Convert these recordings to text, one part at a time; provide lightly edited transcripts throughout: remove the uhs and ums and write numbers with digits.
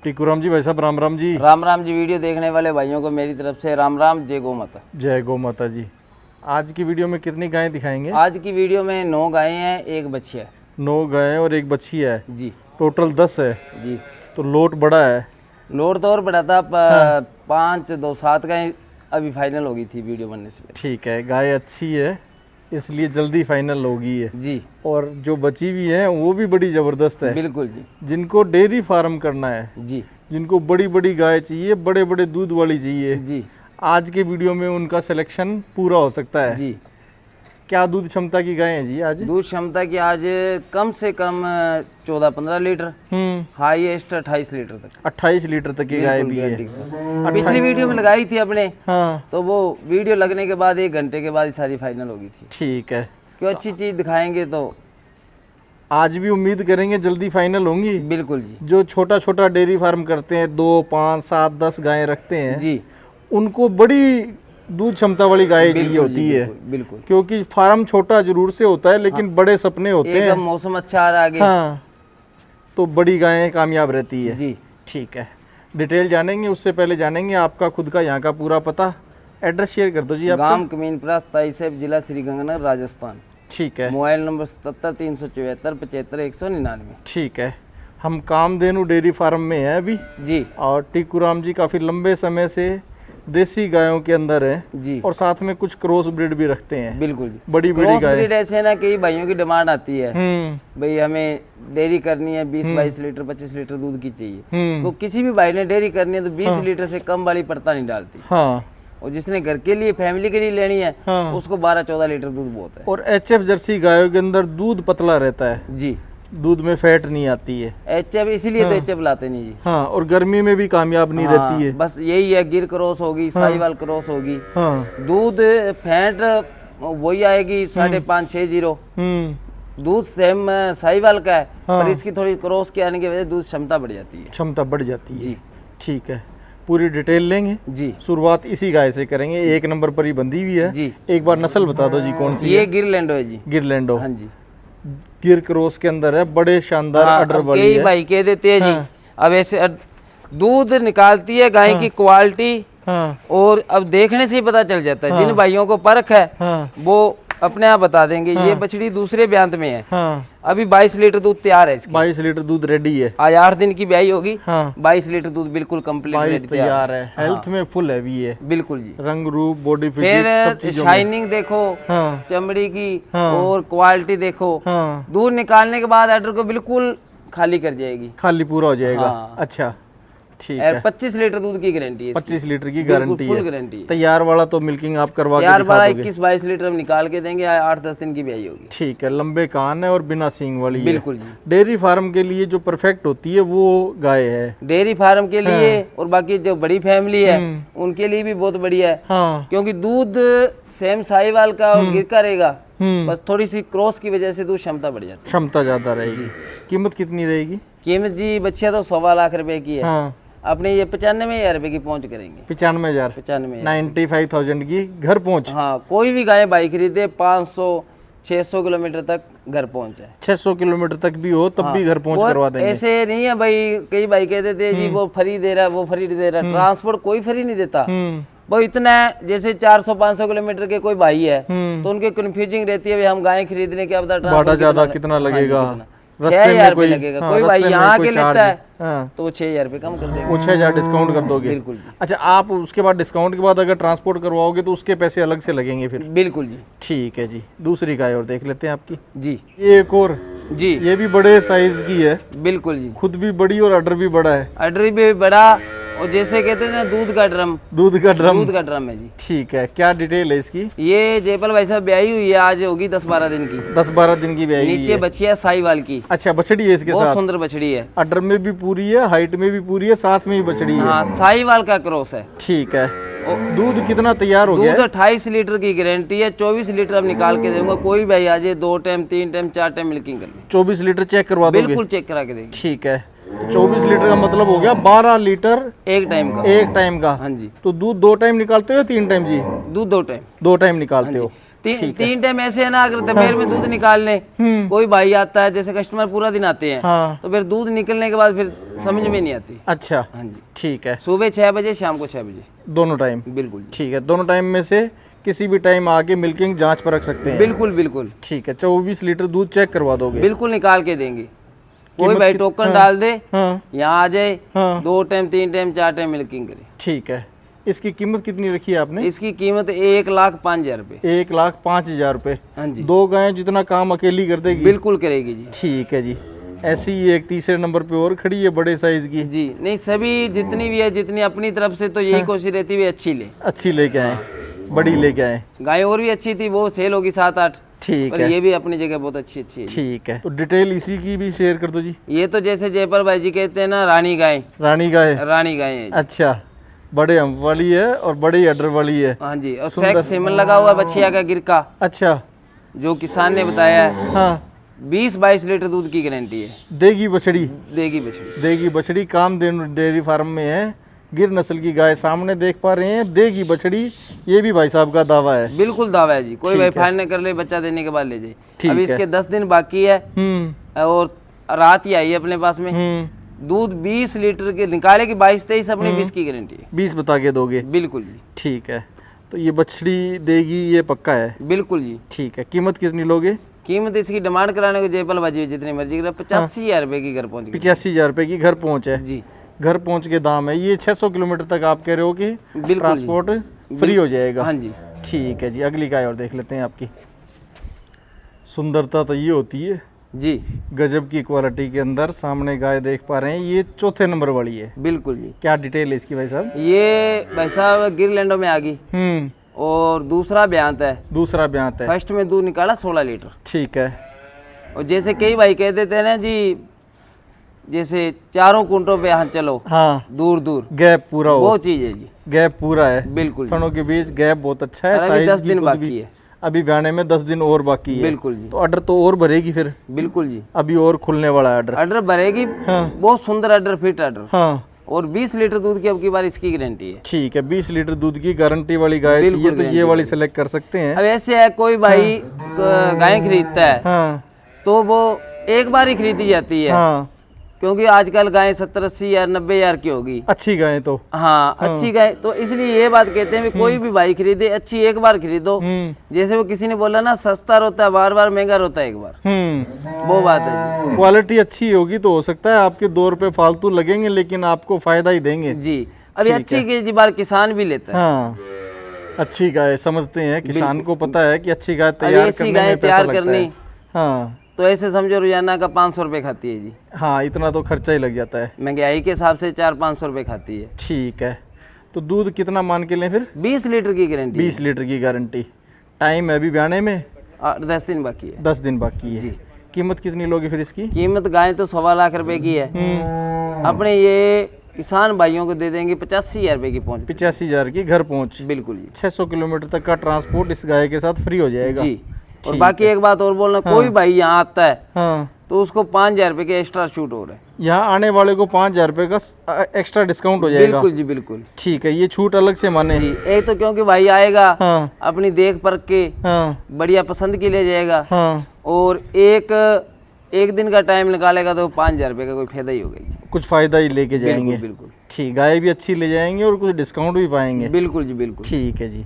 टीकूराम जी, भाई साहब राम राम जी। राम राम जी। वीडियो देखने वाले भाइयों को मेरी तरफ से राम राम, जय गौ माता। जय गौ माता जी। आज की वीडियो में कितनी गायें दिखाएंगे? आज की वीडियो में 9 गायें हैं, एक बच्ची है। 9 गायें और एक बच्ची है जी। टोटल 10 है जी। तो लोट बड़ा है। लोड तो और बड़ा था, 5 2 7 गायें अभी फाइनल हो गई थी वीडियो बनने से पहले। ठीक है, गाय अच्छी है इसलिए जल्दी फाइनल होगी है जी। और जो बची हुई है वो भी बड़ी ज़बरदस्त है। बिल्कुल जी। जिनको डेयरी फार्म करना है, जी, जिनको बड़ी बड़ी गाय चाहिए, बड़े बड़े दूध वाली चाहिए, जी, आज के वीडियो में उनका सिलेक्शन पूरा हो सकता है। जी। क्या दूध क्षमता की गाय है जी आज? दूध क्षमता की आज कम से कम 14-15 लीटर, हाईएस्ट 28 लीटर तक। 28 लीटर तक की गाय भी है। पिछली वीडियो में लगाई थी अपने, हाँ, तो वो वीडियो लगने के बाद 1 घंटे के बाद ही सारी फाइनल हो गई थी। ठीक है, क्यों अच्छी चीज दिखाएंगे तो आज भी उम्मीद करेंगे जल्दी फाइनल होंगी। बिल्कुल जी। जो छोटा छोटा डेयरी फार्म करते हैं, 2 5 7 10 गायें रखते हैं जी, उनको बड़ी दूध क्षमता वाली गाय चाहिए होती है। बिल्कुल। क्योंकि फार्म छोटा जरूर से होता है लेकिन बड़े सपने होते हैं। एकदम मौसम अच्छा आ रहा है आगे। हाँ, तो बड़ी गायें कामयाब रहती है। जी। ठीक है, डिटेल जानेंगे, उससे पहले जानेंगे आपका खुद का यहाँ का पूरा पता, एड्रेस शेयर कर दो जी आपका। गांव कमीनपुरा 27 जिला श्रीगंगानगर राजस्थान। ठीक है, मोबाइल नंबर 77 374 75 199। ठीक है। हम कामधेनु डेयरी फार्म में हैं अभी जी। और टीकूराम जी काफ़ी लंबे समय से देसी गायों के अंदर है जी। और साथ में कुछ क्रॉस ब्रीड भी रखते हैं। बिल्कुल जी। बड़ी बड़ी क्रॉस गाय। ब्रीड ऐसे ना, कई भाइयों की डिमांड आती है, भाई हमें डेयरी करनी है, 20-22 लीटर 25 लीटर दूध की चाहिए। तो किसी भी भाई ने डेयरी करनी है तो 20 लीटर से कम वाली पड़ता नहीं डालती। हाँ, और जिसने घर के लिए फैमिली के लिए लेनी है, हाँ, उसको 12-14 लीटर दूध बहुत है। और HF जर्सी गायों के अंदर दूध पतला रहता है। जी। दूध में फैट नहीं आती है। HF इसीलिए तो HF लाते नहीं जी। हाँ, और गर्मी में भी कामयाब नहीं रहती है। बस यही है, गिर क्रॉस होगी, साहिवाल क्रॉस होगी, हाँ, दूध फैट वही आएगी 5.5-6 दूध सेम साहिवाल का है, पर इसकी थोड़ी क्रॉस के आने की वजह से दूध क्षमता बढ़ जाती है। क्षमता बढ़ जाती है। जी। ठीक है, पूरी डिटेल लेंगे। जी। शुरुआत इसी गाय से करेंगे, 1 नंबर पर ही बंधी हुई है। जी। एक बार नस्ल बता दो जी कौन सी ये है? गिरलैंडो है जी। गिरलैंडो। हाँ जी। गिर क्रॉस के अंदर है, बड़े शानदार हाँ, अडर अब वाली कई है। भाई कह देते हैं जी। हाँ। अब ऐसे दूध निकालती है गाय की क्वालिटी, हाँ, और अब देखने से ही पता चल जाता है। हाँ। जिन भाइयों को परख है हाँ, वो अपने आप बता देंगे। ये बछड़ी दूसरे ब्यांत में है। हाँ, अभी 22 लीटर दूध तैयार है इसकी। 22 लीटर दूध रेडी है। आज 8 दिन की ब्याई होगी। हाँ, 22 लीटर दूध बिल्कुल कंप्लीट 22 तैयार है। हेल्थ में फुल हैवी है। बिल्कुल जी। रंग रूप, बॉडी फिजिक, सब फिर चीजों में। शाइनिंग देखो, हाँ, चमड़ी की, हाँ। और क्वालिटी देखो। हाँ, दूध निकालने के बाद ऑर्डर को बिल्कुल खाली कर जाएगी। खाली पूरा हो जाएगा। हाँ। अच्छा, ठीक और है। 25 लीटर दूध की गारंटी है इसकी। 25 लीटर की बिल्कुल गारंटी फुल है। गारंटी है। तैयार वाला तो मिल्किंग आप करवा के यार दिखा बड़ा दोगे? 21-22 लीटर हम निकाल के देंगे। 8-10 दिन की ब्याई होगी। ठीक है, लंबे कान है और बिना सींग वाली है। बिल्कुल जी। डेयरी फार्म के लिए जो परफेक्ट होती है वो गाय है। डेयरी फार्म के लिए और बाकी जो बड़ी फैमिली है उनके लिए भी बहुत बढ़िया है। हाँ, क्योंकि दूध सेम साहिवाल का और गिर का रहेगा, हम्म, बस थोड़ी सी क्रॉस की वजह से दूध क्षमता बढ़ जाती क्षमता ज्यादा रहेगी। कीमत कितनी रहेगी? है। कीमत जी बच्चिया तो 1.25 लाख रुपए की है। हाँ, अपने ये 95,000 रुपए की पहुंच करेंगे। 95,000, 95,000। 95,000 की घर पहुंच। हाँ, कोई भी गाय बाइक खरीदे 500-600 किलोमीटर तक घर पहुंच है। 600 किलोमीटर तक भी हो तब भी घर पहुंच वो करवा देंगे। ऐसे नहीं है भाई, कई भाई कहते थे जी वो फ्री दे रहा है, वो फ्री दे रहा है। ट्रांसपोर्ट कोई फ्री नहीं देता। वो इतना है, जैसे 400-500 किलोमीटर के कोई भाई है तो उनके कंफ्यूजिंग रहती है, भाई हम गाय खरीदने क्या पता भाड़ा ज्यादा कितना लगेगा, 6,000 रुपये लगेगा। कोई भाई यहाँ के लेता है हाँ, तो 6,000 रुपये कम कर देगा। वो 6,000 डिस्काउंट कर दोगे? बिल्कुल जी। अच्छा, आप उसके बाद डिस्काउंट के बाद अगर ट्रांसपोर्ट करवाओगे तो उसके पैसे अलग से लगेंगे फिर? बिल्कुल जी। ठीक है जी। दूसरी गाय और देख लेते हैं आपकी। जी। ये एक और, जी। ये भी बड़े साइज की है, बिल्कुल जी। खुद भी बड़ी और अडर भी बड़ा है। अडरी भी बड़ा, और जैसे कहते हैं ना दूध का ड्रम। दूध का ड्रम। दूध का ड्रम है जी। ठीक है, क्या डिटेल है इसकी? ये जयपाल भाई साहब ब्याई हुई है, आज होगी 10-12 दिन की। 10-12 दिन की ब्याई हुई नीचे है। बच्ची है साहिवाल की। अच्छा, बछड़ी है इसके बहुत साथ? सुंदर बछड़ी है। अडर में भी पूरी है, हाइट में भी पूरी है, साथ में ही बछड़ी है। हाँ, साहिवाल का क्रॉस है। ठीक है। दूध कितना तैयार हो गया दूध है? 28 लीटर की गारंटी है। 24 लीटर अब निकाल के दूंगा। कोई भाई आ जाए 2 टाइम 3 टाइम 4 टाइम मिल्किंग कर ले। 24 लीटर चेक करवा दोगे? बिल्कुल चेक करा के देंगे। ठीक है, तो 24 लीटर का मतलब हो गया 12 लीटर एक टाइम का। एक टाइम का। हाँ जी। तो दूध 2 टाइम निकालते हो या 3 टाइम जी? दूध 2 टाइम। 2 टाइम निकालते हो। तीन टाइम ऐसे है ना, अगर दोपहर में दूध निकालने कोई भाई आता है, जैसे कस्टमर पूरा दिन आते हैं, हाँ। तो फिर दूध निकलने के बाद फिर समझ में नहीं आती। अच्छा, हाँ जी, ठीक है। सुबह 6 बजे, शाम को 6 बजे, दोनों टाइम? बिल्कुल जी। ठीक है, दोनों टाइम में से किसी भी टाइम आके मिल्किंग जांच पर रख सकते हैं? बिल्कुल बिल्कुल। ठीक है, 24 लीटर दूध चेक करवा दोगे? बिल्कुल निकाल के देंगे। कोई भाई टोकन डाल दे, हाँ, यहाँ आ जाए, हाँ। 2 टाइम 3 टाइम 4 टाइम मिल्किंग करे। ठीक है। इसकी कीमत कितनी रखी है आपने? इसकी कीमत 1,05,000 रुपये। 1,05,000 रुपये? हाँ जी, 2 गायें जितना काम अकेली कर देगी? बिल्कुल करेगी जी। ठीक है जी। ऐसी ही एक तीसरे नंबर पे और खड़ी है बड़े साइज की? जी नहीं, सभी जितनी भी है, जितनी अपनी तरफ से तो यही कोशिश रहती है अच्छी ले, अच्छी लेके आए, बड़ी लेके आए। गाय और भी अच्छी थी, वो सेल होगी 7-8, ठीक पर है, ये भी अपनी जगह बहुत अच्छी अच्छी है जी। ठीक है। तो डिटेल इसी की भी शेयर कर दो जी। ये तो जैसे जयपाल भाई जी कहते हैं ना, रानी गाय, रानी गाय? रानी गाय है जी। अच्छा, बड़े हम वाली है और बड़े अडर वाली है? हाँ जी, और सेक्स सीमन लगा हुआ है बछिया का गिरका, अच्छा, जो किसान ने बताया है। हाँ। 20-22 लीटर दूध की गारंटी है। देगी बछड़ी? देगी बछड़ी, देगी बछड़ी। कामधेनु डेयरी फार्म में है, गिर नस्ल की गाय सामने देख पा रहे हैं, देगी बछड़ी। ये भी भाई साहब का दावा है? बिल्कुल दावा है जी। कोई ठीक भाई है। फाइनल कर ले, बच्चा देने के बाद ले जाए। ठीक अभी है। इसके 10 दिन बाकी है और रात ही आई है अपने पास में। दूध 20 लीटर के निकालेगी, 22-23 अपनी 20 की गारंटी है। 20 बता के दोगे? बिल्कुल जी। ठीक है। तो ये बछड़ी देगी, ये पक्का है? बिल्कुल जी। ठीक है। कीमत कितनी लोगे? कीमत इसकी डिमांड कराने को जयपाल बाजी जितनी मर्जी करे, 85,000 रुपये की घर पहुंच गई। 85,000 रुपये की घर पहुँच है जी, घर पहुँच के दाम है। ये 600 किलोमीटर तक आप कह रहे हो कि बिल्कुल ट्रांसपोर्ट फ्री हो जाएगा? हाँ जी। ठीक है जी। अगली गाय और देख लेते हैं आपकी। सुंदरता तो ये होती है जी, गजब की क्वालिटी के अंदर। सामने गाय देख पा रहे हैं, ये चौथे नंबर वाली है? बिल्कुल जी। क्या डिटेल है इसकी भाई साहब? ये भाई साहब गिरलैंडो में आ गई और दूसरा ब्यांत है। दूसरा ब्यांत है? फर्स्ट में दूध निकाला 16 लीटर। ठीक है। और जैसे कई भाई कह देते हैं ना जी, जैसे 4 कुंटों पे हाथ चलो, हाँ, दूर दूर, गैप पूरा हो? वो चीज है जी। गैप पूरा है? बिल्कुल जी। थनों के बीच गैप बहुत अच्छा है। अभी साइज 10 की दिन खुद बाकी भी- है। अभी ब्याने में 10 दिन और बाकी है? बिल्कुल जी। तो अडर तो और भरेगी फिर? बिल्कुल जी, अभी और खुलने वाला है अडर? अडर भरेगी। हाँ। बहुत सुंदर अडर, फिट अडर, हाँ। और 20 लीटर दूध की अब की बार इसकी गारंटी है। ठीक है। 20 लीटर दूध की गारंटी वाली गाय बिल्कुल चाहिए तो ये गारंटी वाली सेलेक्ट कर सकते हैं। अब ऐसे है, कोई भाई गाय खरीदता है हाँ, तो वो एक बार ही खरीदी जाती है, हाँ। क्योंकि आजकल गाय 70-80,000 90,000 की होगी। अच्छी गाय तो? हाँ, अच्छी गाय तो इसलिए ये बात कहते हैं कि कोई भी भाई खरीदे, अच्छी एक बार खरीदो। जैसे वो किसी ने बोला ना, सस्ता रोता है बार बार, महंगा रोता है एक बार, वो बात है जी। क्वालिटी अच्छी होगी तो हो सकता है आपके 2 रुपए फालतू लगेंगे, लेकिन आपको फायदा ही देंगे जी। अभी अच्छी की बार किसान भी लेता है। हाँ, अच्छी गाय समझते हैं, किसान को पता है कि अच्छी गाय अभी तैयार ऐसी करने गाय में पैसा तैयार लगता करनी, है। हाँ, तो ऐसे समझो रोजाना का 500 रुपये खाती है जी। हाँ, इतना तो खर्चा ही लग जाता है। महंगाई के हिसाब से 400-500 रुपये खाती है। ठीक है। तो दूध कितना मान के लें फिर? 20 लीटर की गारंटी। 20 लीटर की गारंटी। टाइम है अभी ब्याने में? 10 दिन बाकी है। 10 दिन बाकी है जी। कीमत कितनी लोगे फिर इसकी? कीमत गाय तो 1.25 लाख रुपए की है। अपने ये किसान भाइयों को दे देंगे 85,000 रुपये की पहुँच। 85,000 की घर पहुँच? बिल्कुल जी। 600 किलोमीटर तक का ट्रांसपोर्ट इस गाय के साथ फ्री हो जाएगा? जी। और बाकी एक बात और बोलना, कोई भाई यहाँ आता है हाँ, तो उसको 5,000 रुपये के एक्स्ट्रा छूट हो रहा है। यहाँ आने वाले को 5,000 रुपये का एक्स्ट्रा डिस्काउंट हो जाएगा? बिल्कुल जी, बिल्कुल। ठीक है। ये छूट अलग से माने? जी, एक तो क्योंकि भाई आएगा, हाँ, अपनी देख परख के हाँ, बढ़िया पसंद की ले जाएगा, हाँ। और एक दिन का टाइम निकालेगा तो 5,000 रुपये का कोई फायदा ही होगा जी। कुछ फायदा ही लेके जाएंगे? बिल्कुल बिल्कुल। ठीक, गाय भी अच्छी ले जाएंगे और कुछ डिस्काउंट भी पाएंगे? बिल्कुल जी, बिल्कुल। ठीक है जी।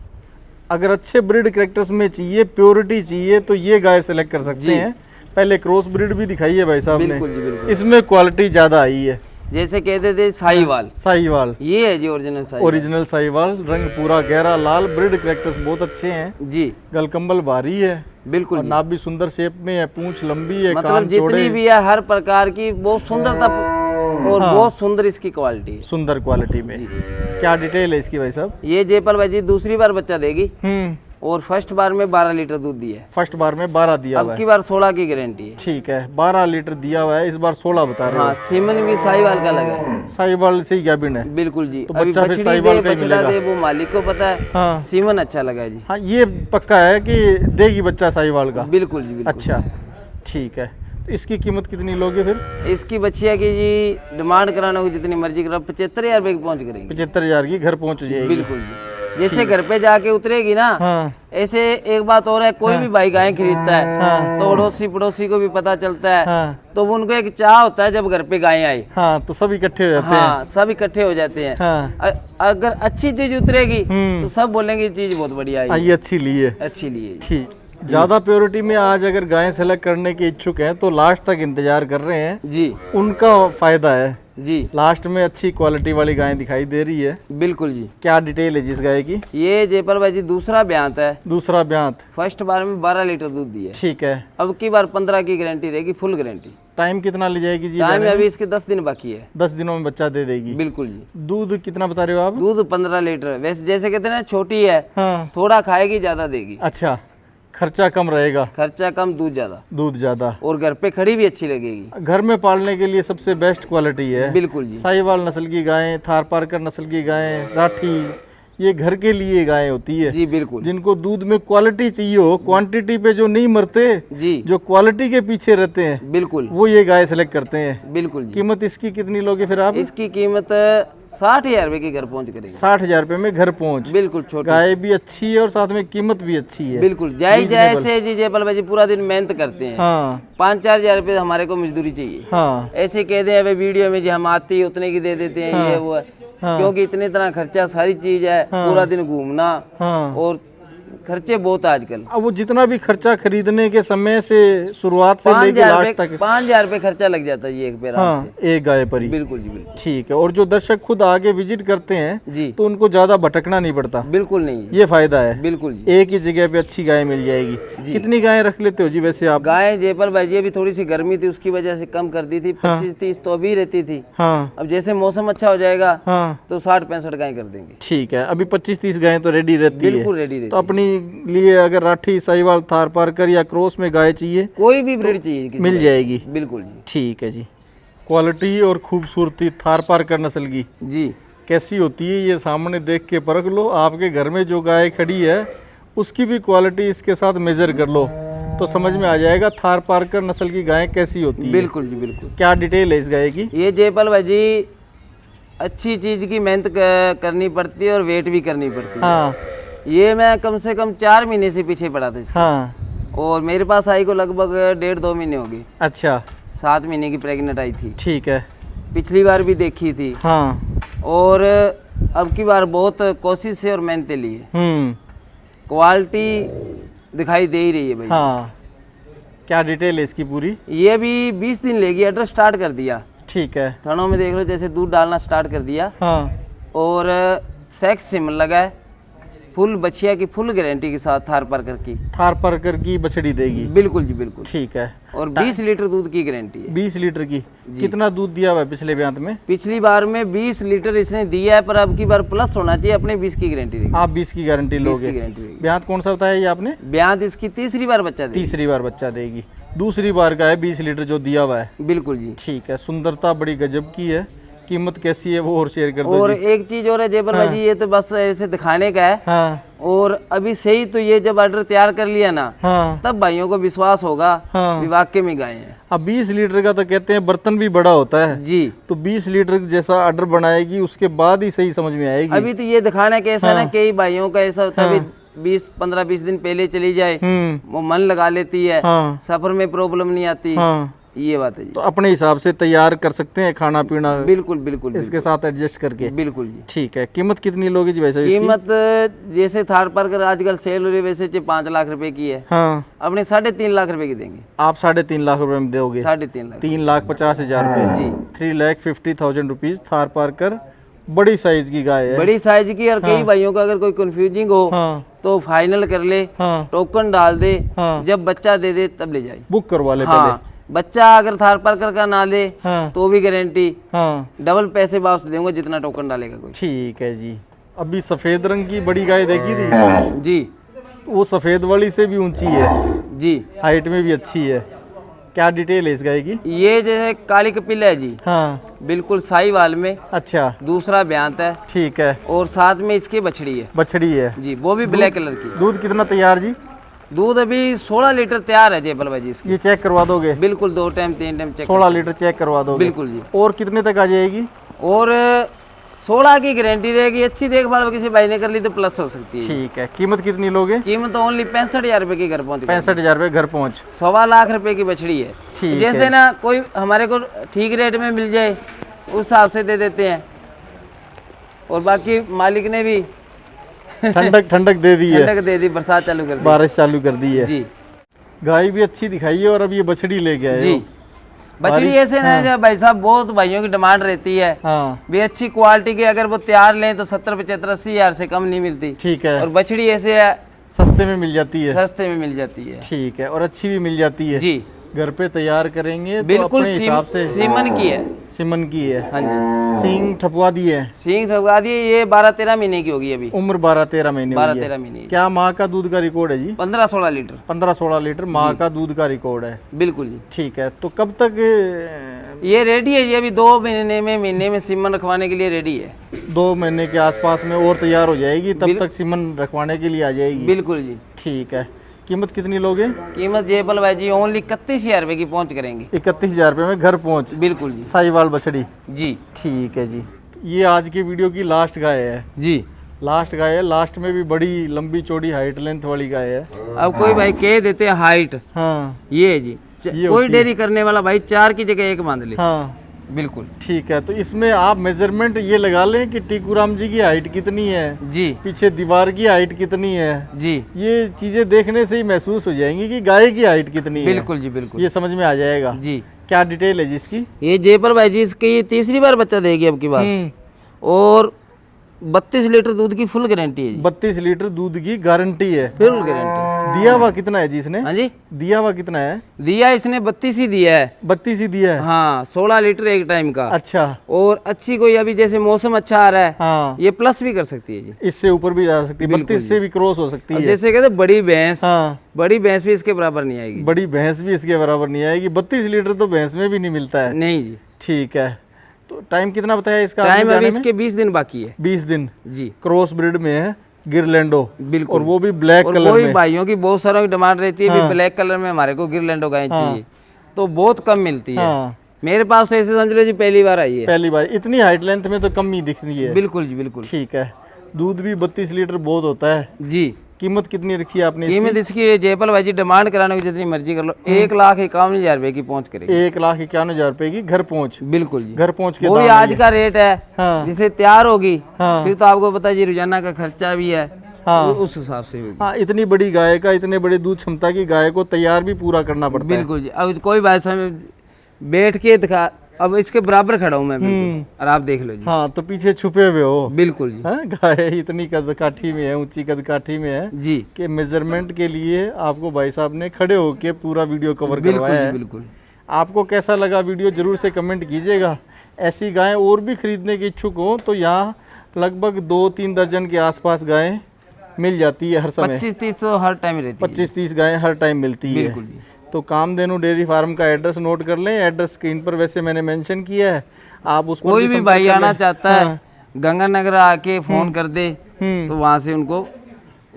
अगर अच्छे ब्रीड कैरेक्टर्स में चाहिए, प्योरिटी चाहिए, तो ये गाय सेलेक्ट कर सकते हैं। पहले क्रॉस ब्रीड भी दिखाई है भाई साहब ने, बिल्कुल जी, बिल्कुल। इसमें क्वालिटी ज़्यादा आई है। जैसे कहते थे साहीवाल, साहीवाल? ये है जी ओरिजिनल साहीवाल। ओरिजिनल साहीवाल। रंग पूरा गहरा लाल, ब्रीड कैरेक्टर्स बहुत अच्छे हैं जी। गलकंबल भारी है, बिल्कुल और जी। नाभि भी सुंदर शेप में है, पूंछ लंबी है, मतलब कान जितनी चौड़े। भी है हर प्रकार की बहुत सुंदरता और बहुत सुंदर इसकी क्वालिटी है। सुंदर क्वालिटी में। क्या डिटेल है इसकी भाई साहब? ये जयपाल भाई जी दूसरी बार बच्चा देगी, हम्म। और फर्स्ट बार में 12 लीटर दूध दिया है। फर्स्ट बार में 12 दिया हुआ अब है? की बार 16 की गारंटी है। ठीक है। 12 लीटर दिया हुआ है, इस बार 16 बता रहे हाँ, सीमन भी साहीवाल का लगा है। साहीवाल से ही गैबिन है? बिल्कुल जी। तो अभी बच्चा फिर बछड़ी साहीवाल दे का ही बछड़ा मिलेगा? दे वो मालिक को पता है। हाँ, सीमन अच्छा लगा है जी। हाँ, ये पक्का है कि देगी बच्चा साहीवाल का? बिल्कुल जी, बिल्कुल। अच्छा, ठीक है। तो इसकी कीमत कितनी लोगे फिर? इसकी बच्चिया की जी डिमांड कराना होगी जितनी मर्जी करो, 75,000 रुपये की पहुँच करेंगे। 75,000 की घर पहुंच जाएगी? बिल्कुल जी। जैसे घर पे जाके उतरेगी ना, हाँ ऐसे एक बात और है, कोई भी भाई गाय खरीदता है तो अड़ोसी पड़ोसी को भी पता चलता है, हाँ तो उनको एक चाह होता है जब घर पे गायें आई। हाँ, तो सब इकट्ठे हो जाते हैं। हाँ, सब इकट्ठे हो जाते हैं। हाँ अगर अच्छी चीज उतरेगी तो सब बोलेंगे ये चीज बहुत बढ़िया हाँ, है, ये अच्छी ली है। अच्छी ली है। ठीक, ज़्यादा प्योरिटी में आज अगर गाय सेलेक्ट करने के इच्छुक हैं तो लास्ट तक इंतजार कर रहे हैं, जी उनका फायदा है। जी लास्ट में अच्छी क्वालिटी वाली गाय दिखाई दे रही है। बिल्कुल जी। क्या डिटेल है जिस गाय की? ये जयपाल भाई जी दूसरा ब्यांत है। दूसरा ब्यांत। फर्स्ट बार में 12 लीटर दूध दिया। ठीक है। अब की बार 15 की गारंटी रहेगी, फुल गारंटी। टाइम कितना ले जाएगी जी? टाइम अभी इसके 10 दिन बाकी है। 10 दिनों में बच्चा दे देगी। बिल्कुल जी। दूध कितना बता रहे हो आप? दूध 15 लीटर। वैसे जैसे कहते हैं ना, छोटी है, हाँ। थोड़ा खाएगी ज्यादा देगी। अच्छा, खर्चा कम रहेगा। खर्चा कम, दूध ज्यादा। दूध ज्यादा, और घर पे खड़ी भी अच्छी लगेगी। घर में पालने के लिए सबसे बेस्ट क्वालिटी है। बिल्कुल जी। साहिवाल नस्ल की गायें, थार पारकर नस्ल की गायें, राठी, ये घर के लिए गायें होती है। जी बिल्कुल। जिनको दूध में क्वालिटी चाहिए हो, क्वांटिटी पे जो नहीं मरते, जी जो क्वालिटी के पीछे रहते हैं, बिल्कुल, वो ये गाय सेलेक्ट करते हैं। बिल्कुल जी। कीमत इसकी कितनी लोगे फिर आप? इसकी कीमत 60,000 रुपए की घर पहुंच करेगी। 60,000 रुपए में घर पहुंच। बिल्कुल, छोटी गाय भी अच्छी है और साथ में कीमत भी अच्छी है। बिल्कुल जायज जैसे जी। जयपाल भाई जी पूरा दिन मेहनत करते हैं। हाँ 5-4 हजार रुपये हमारे को मजदूरी चाहिए। हाँ ऐसे कह दे अभी वीडियो में जी हम आते ही उतने की दे देते हैं, ये वो है। क्योंकि इतने इतना खर्चा सारी चीज है, पूरा दिन घूमना, हाँ। और खर्चे बहुत आजकल। अब वो जितना भी खर्चा खरीदने के समय से शुरुआत से लेके लास्ट तक 5,000 रुपये खर्चा लग जाता है ये एक पेड़ से। एक गाय पर ही। बिल्कुल जी बिल्कुल। ठीक है। और जो दर्शक खुद आगे विजिट करते हैं जी, तो उनको ज्यादा भटकना नहीं पड़ता। बिल्कुल नहीं, ये फायदा है। बिल्कुल जी। एक ही जगह पे अच्छी गाय मिल जाएगी। कितनी गायें रख लेते हो जी वैसे आप? गाय जयपाल भाई जी अभी थोड़ी सी गर्मी थी, उसकी वजह से कम कर दी थी। 25-30 तो अभी रहती थी। हाँ अब जैसे मौसम अच्छा हो जाएगा हाँ, तो 60-65 गाय कर देंगे। ठीक है। अभी 25-30 गायें तो रेडी रहती है। बिल्कुल रेडी रहती तो अपनी लिए अगर राठी, साहिवाल, थार पारकर या क्रॉस में गाय चाहिए, कोई भी ब्रीड चाहिए किसी मिल को। जाएगी। बिल्कुल जी। ठीक है जी। क्वालिटी और खूबसूरती थार पारकर नस्ल की जी कैसी होती है ये सामने देख के परख लो। आपके घर में जो गाय खड़ी है उसकी भी क्वालिटी इसके साथ मेजर कर लो तो समझ में आ जाएगा थार पारकर नस्ल की गाय कैसी होती है। बिल्कुल जी बिल्कुल। क्या डिटेल है इस गाय की? ये जयपाल भाई जी अच्छी चीज की मेहनत करनी पड़ती है और वेट भी करनी पड़ती है। हाँ ये मैं कम से कम 4 महीने से पीछे पड़ा था इसका। हाँ। और मेरे पास आई को लगभग 1.5-2 महीने हो गए। अच्छा, 7 महीने की प्रेग्नेंट आई थी। ठीक है। पिछली बार भी देखी थी। हाँ। और अब की बार बहुत कोशिश से और मेहनत ली है। क्वालिटी दिखाई दे ही रही है भाई। हाँ। क्या डिटेल है इसकी पूरी? ये भी 20 दिन लेगी, एड्रेस स्टार्ट कर दिया। ठीक है। थनों में देख लो जैसे दूध डालना स्टार्ट कर दिया। हाँ। और सेक्स सिमन लगा है, फुल बछिया की फुल गारंटी के साथ थार पारकर की। थार पारकर की बछड़ी देगी? बिल्कुल जी बिल्कुल। ठीक है। और 20 लीटर दूध की गारंटी है। 20 लीटर की? कितना दूध दिया हुआ है पिछले ब्यांत में? पिछली बार में 20 लीटर इसने दिया है, पर अब की बार प्लस होना चाहिए। अपने 20 की गारंटी रहेगी। आप 20 की गारंटी 20 लोगे? की गारंटी रहेगी। ब्यांत कौन सा बताया ये आपने? ब्यांत इसकी तीसरी बार बच्चा देगी। तीसरी बार बच्चा देगी। दूसरी बार का है 20 लीटर जो दिया हुआ है? बिल्कुल जी। ठीक है। सुंदरता बड़ी गजब की है। कीमत कैसी है वो और शेयर कर दो और जी। एक चीज और है जयपाल भाई जी, ये तो बस ऐसे दिखाने का है। हाँ और अभी से ही तो ये जब ऑर्डर तैयार कर लिया ना, हाँ तब भाइयों को विश्वास होगा हाँ। वाकई में गाय है। अब 20 लीटर का तो कहते हैं बर्तन भी बड़ा होता है जी। तो 20 लीटर जैसा ऑर्डर बनाएगी उसके बाद ही सही समझ में आएगी। अभी तो ये दिखाना कैसा ना, कई भाइयों का ऐसा होता है 15-20 दिन पहले चली जाए, वो मन लगा लेती है, हाँ। सफर में प्रॉब्लम नहीं आती। हाँ। ये बात है जी। तो अपने हिसाब से तैयार कर सकते हैं खाना पीना बिल्कुल बिल्कुल इसके साथ एडजस्ट करके। बिल्कुल जी। ठीक है। कीमत कितनी लोगे जी वैसे इसकी? कीमत जैसे थार पारकर आजकल सेल हो रही है, वैसे 5 लाख रुपए की है। हाँ। अपने 3.5 लाख रुपए की देंगे। आप 3.5 लाख रुपए में दोगे? 3.5 लाख। 3,50,000 रुपए जी। 3,50,000 रुपीज। थार पारकर बड़ी साइज की गाय है। बड़ी साइज की। और कई भाइयों का अगर कोई कंफ्यूजिंग हो हाँ तो फाइनल कर ले, हाँ टोकन डाल दे, हाँ। जब बच्चा दे दे तब ले जाए। बुक करवा ले हाँ, बच्चा अगर थार पारकर का ना ले हाँ तो भी गारंटी, हाँ। डबल पैसे वापस देंगे जितना टोकन डालेगा कोई। ठीक है जी। अभी सफेद रंग की बड़ी गाय देखी थी जी। वो सफेद वाली से भी ऊंची है जी। हाइट में भी अच्छी है। क्या डिटेल है इस गाय की? ये जो है काली कपिल है जी। हाँ। बिल्कुल साहिवाल में। अच्छा। दूसरा ब्यांत है। ठीक है। और साथ में इसकी बछड़ी है। बछड़ी है जी, वो भी ब्लैक कलर की। दूध कितना तैयार जी? दूध अभी 16 लीटर तैयार है जयपाल भाई जी इसकी। ये चेक करवा दोगे? बिल्कुल 2 time 3 time check. 16 litre check करवा दोगे? बिल्कुल जी। और कितने तक आ जाएगी? और 16 की गारंटी रहेगी। अच्छी देखभाल किसी भाई ने कर ली तो प्लस हो सकती है। ठीक है, कीमत कितनी लोगे? कीमत ओनली 65,000 रुपए की घर पहुंच। 65,000 रुपए घर पहुंच। 1.25 लाख रुपए की बछड़ी है। ठीक जैसे ना कोई हमारे को ठीक रेट में मिल जाए उस हिसाब से दे देते हैं, और बाकी मालिक ने भी ठंडक दे दी है, ठंडक दे दी, बरसात चालू कर दी, बारिश चालू कर दी है जी। गाय भी अच्छी दिखाई है, और अब ये बछड़ी लेके आए जी। हो। बछड़ी ऐसे ना जब भाई साहब बहुत भाइयों की डिमांड रहती है हाँ भी अच्छी क्वालिटी की, अगर वो तैयार लें तो 70, 75, 80 हज़ार से कम नहीं मिलती। ठीक है, और बछड़ी ऐसे है सस्ते में मिल जाती है। सस्ते में मिल जाती है। ठीक है, और अच्छी भी मिल जाती है जी। घर पे तैयार करेंगे तो बिल्कुल अपने हिसाब से। सीमन की है। सिमन की है। हाँ जी। सींग ठपवा दी है। सींग ठपका दिए। ये 12-13 महीने की होगी अभी। उम्र 12-13 महीने हुई है। 12-13 महीने। क्या माँ का दूध का रिकॉर्ड है जी? 15-16 लीटर। 15-16 लीटर माँ का दूध का रिकॉर्ड है। बिल्कुल जी। ठीक है, तो कब तक ये रेडी है। ये अभी 2 महीने में सीमन रखवाने के लिए रेडी है। 2 महीने के आसपास में और तैयार हो जाएगी, तब तक सीमन रखवाने के लिए आ जाएगी। बिल्कुल जी। ठीक है, कीमत कितनी लोगे? कीमत जेबल भाई जी ओनली 31,000 रुपए की पहुंच करेंगे। 31,000 रुपये में घर पहुंच। बिल्कुल जी। साहिवाल बछड़ी। जी। ठीक है जी। ये आज की वीडियो की लास्ट गाय है। जी। लास्ट गाय है, लास्ट में भी बड़ी लंबी चौड़ी हाइट लेंथ वाली गाय है। अब कोई भाई कह देते हैं हाइट, हाँ ये है जी। कोई डेयरी करने वाला भाई 4 की जगह 1 बांध ले। हाँ बिल्कुल। ठीक है, तो इसमें आप मेजरमेंट ये लगा लें कि टीकूराम जी की हाइट कितनी है, जी। पीछे दीवार की हाइट कितनी है, जी। ये चीजें देखने से ही महसूस हो जाएंगी कि गाय की हाइट कितनी है। बिल्कुल जी। बिल्कुल, ये समझ में आ जाएगा। जी। क्या डिटेल है जिसकी? ये जेपर भाई जी इसकी ये 3री बार बच्चा देगी अब की बार, और 32 लीटर दूध की फुल गारंटी है जी। 32 लीटर दूध की गारंटी है। Full guarantee. दिया हुआ कितना है जी इसने? हाँ जी। दिया हुआ कितना है? दिया इसने 32 ही दिया है। 32 ही दिया है। हाँ, 16 लीटर एक टाइम का। अच्छा। और अच्छी कोई अभी जैसे मौसम अच्छा आ रहा है, हाँ, ये प्लस भी कर सकती है जी। इससे ऊपर भी जा सकती है, 32 से भी क्रॉस हो सकती है। जैसे कहते बड़ी भैंस, हाँ, बड़ी भैंस भी इसके बराबर नहीं आएगी। बड़ी भैंस भी इसके बराबर नहीं आएगी। 32 लीटर तो भैंस में भी नहीं मिलता है। नहीं जी। ठीक है, तो टाइम कितना बताया इसका? टाइम अभी इसके 20 दिन बाकी है। 20 दिन। जी। क्रॉस ब्रीड में है, गिरलैंडो। बिल्कुल। और वो भी ब्लैक और कलर वही में। भाइयों की बहुत सारों की डिमांड रहती है भी ब्लैक कलर में हमारे को गिरलैंडो गाय चाहिए, तो बहुत कम मिलती है। हाँ, मेरे पास तो ऐसे समझ लो जी पहली बार आई है। पहली बार। इतनी हाइट लेंथ में तो कम ही दिख रही है। बिल्कुल जी। बिल्कुल। ठीक है, दूध भी 32 लीटर बहुत होता है। जी। कीमत कितनी रखी है आपने? कीमत इसकी जयपाल भाई जी डिमांड कराने की जितनी मर्जी कर लो, 1,51,000 रुपए की पहुंच करेगी। 1,51,000 रुपए की घर पहुंच। बिल्कुल जी। घर पहुंच के वो भी दाम आज का रेट है। हाँ। जिसे तैयार होगी हाँ। फिर तो आपको पता है जी रोजाना का खर्चा भी है। हाँ। उस हिसाब से होगी। हाँ, इतनी बड़ी गाय का, इतने बड़े दूध क्षमता की गाय को तैयार भी पूरा करना पड़ता है। बिल्कुल जी। अब कोई भाई साहब बैठ के दिखा, अब इसके बराबर खड़ा हूँ मैं बिल्कुल, और आप देख लो जी। हाँ, तो पीछे छुपे हुए हो। बिल्कुल जी। हाँ, गाय इतनी कद काठी में है, ऊंची कद काठी में है जी। कि मेजरमेंट के लिए आपको भाई साहब ने खड़े होके पूरा वीडियो कवर करवाया है। बिल्कुल। आपको कैसा लगा वीडियो जरूर से कमेंट कीजिएगा। ऐसी गायें और भी खरीदने के इच्छुक हो तो यहाँ लगभग 2-3 दर्जन के आसपास गायें मिल जाती है हर समय। 25-30 तो हर टाइम रहती है। 25-30 गायें हर टाइम मिलती है। बिल्कुल जी। तो कामधेनु डेयरी फार्म का एड्रेस नोट कर लें। एड्रेस स्क्रीन पर वैसे मैंने मेंशन किया है, आप उस पर कोई भी भाई आना चाहता है हाँ। गंगानगर आके फोन कर दे तो वहाँ से उनको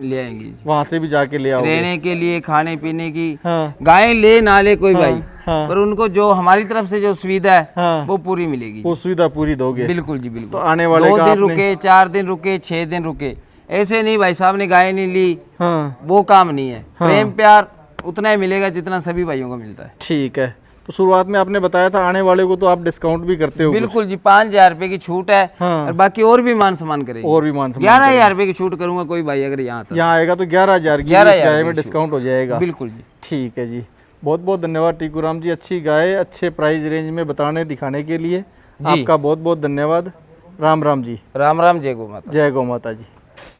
ले आएंगे जी। वहाँ से भी जाके ले आओगे। रहने के लिए, खाने पीने की, हाँ, गाय ले ना ले कोई भाई, हाँ, पर उनको जो हमारी तरफ से जो सुविधा है हाँ, वो पूरी मिलेगी। वो सुविधा पूरी दोगे। बिल्कुल जी। तो बिल्कुल। आने वाले 2 का दिन आपने- रुके, 4 दिन रुके, 6 दिन रुके, ऐसे नहीं भाई साहब ने गाय नहीं ली, हाँ, वो काम नहीं है। प्रेम प्यार उतना ही मिलेगा जितना सभी भाइयों को मिलता है। ठीक है। तो शुरुआत में आपने बताया था आने वाले को तो आप डिस्काउंट भी करते हो कुछ? बिल्कुल जी। 5,000 रुपए की छूट है। हाँ। और बाकी और भी मान सम्मान करेंगे। और भी मान सम्मान 11,000 रुपए की छूट करूंगा कोई भाई अगर यहाँ आता। यहाँ आएगा तो 11,000 की 11,000 गाय में की डिस्काउंट हो जाएगा। बिल्कुल जी। ठीक है जी, बहुत बहुत धन्यवाद टीकूराम जी, अच्छी गाय अच्छे प्राइस रेंज में बताने दिखाने के लिए आपका बहुत बहुत धन्यवाद। राम राम जी। राम राम। जय गौ माता। जय गौ माता जी।